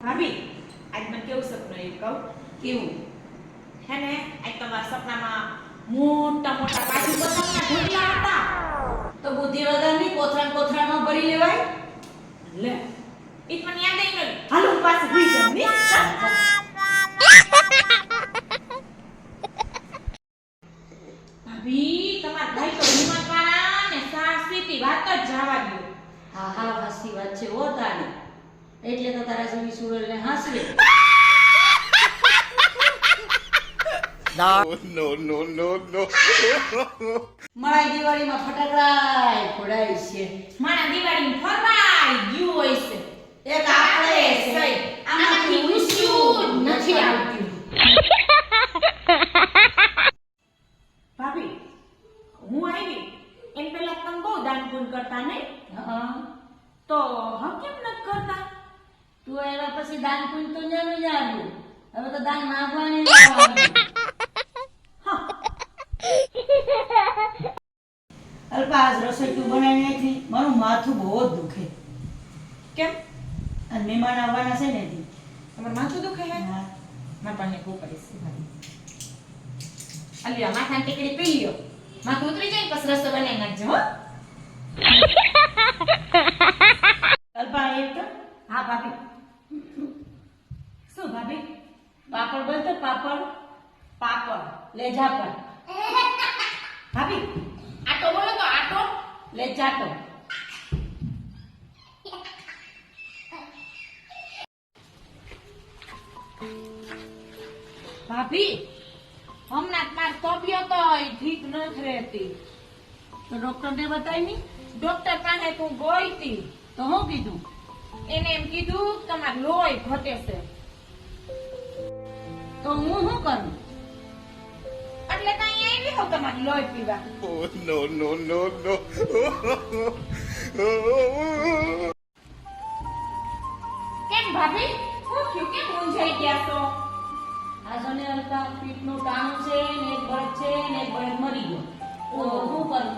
ભાભી આજ મને કેવું સપનું આવ્યું કહું? કેવું? હે ને આજ તમારા સપનામાં મોટા મોટા કાજુ બદામના ઢોકળા હતા. તો બુદ્ધિ વગરની કોથળામાં ભરી લેવાય. લે ઈ તો મને યાદ નહીં. હાલો હું પાસે ભઈ જાઉં ને. ભાભી તમારા ભાઈ તો હિંમતવાળા ને સાહસિકની વાત જ જવા દો. હા હા હાસી વાત છે ઓ તારી. એટલે તો તારા જેવી સુરલને હાસવે. No. મારા દિવાળીમાં ફટાકડા ફોડાય છે. મારા દિવાળીમાં ફરવાઈ ગયું હોય છે. એક આપણે સહી. આમાંથી ઉસ્યું નથી આવતું. ભાભી હું આવી એમ પેલા તમે બહુ દાન પુણ્ય કરતા નહીં? હા તો હમ કેમ નથી કરતા? તું એવા પછી દાન પુણ્ય તો ન્યાનું ન્યાનું. હવે તો દાન માંગવાની આવવાનું. અલ્પા આજ રસોઈ તું બનાવી નાખી. મારું માથું બહુ જ દુખે. કેમ? અને મહેમાન આવવાના છે ને તી. તમારું માથું દુખે હે? હા. મારા પાસે ભૂખ છે ભાભી. અલ્યા માથાની ટીકડી પી લ્યો. માથું ઉતરી જાય પછી રસો બનાવી નાખજો હો. અલ્પા એક તો હા ભાભી. શું ભાભી? પાપડ બોલતો પાપડ. પાપડ. લે ઝાપડ. ભાભી આટો બોલો તો આટો. લે ચાટો. ભાભી હમણાં માર તબિયત ઠીક નથી રહેતી. તો ડોક્ટરને બતાવી ની. ડોક્ટર પાસે તું ગઈ હતી. તો હું કીધું? એને એમ કીધું તમારું લોહી ઘટે છે. તો હું શું કરું? એટલે કઈ આવી હો તમારું લોહી પીવા. No. કેમ ભાભી? શું થયું? કેમ મૂંઝાઈ ગયા છો? આ જોને અલ્પા પીઠનું ટાણું છે ને એક બળદ છે ને એક બળદ મરી ગયો. તો શું કરું?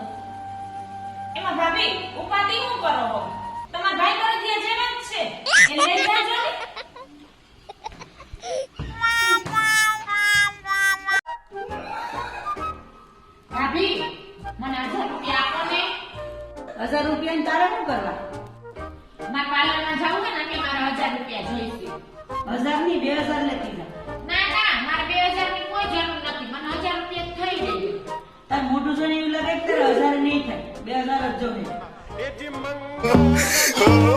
એમાં ભાભી ઉપાધિ શું કરો છો? તમારા ભાઈ બળદિયા જેવા જ છે. એને લઈ જાજો ને. ભાભી મને 1000 રૂપિયા આપો ને. 1000 રૂપિયાની તારે શું કરવા? મારા પાર્લરમાં જવું છે ને એટલે મારે 1000 રૂપિયા જોઈશે. 1000 ની 2000 લખી જા. ના મારે 2000 ની કોઈ જરૂર નથી. મને 1000 રૂપિયા થઈ જાય. તાર મોટું જોઈને એવું લાગે કે તારે 1000 નહીં થાય. 2000 જ જોવે. Oh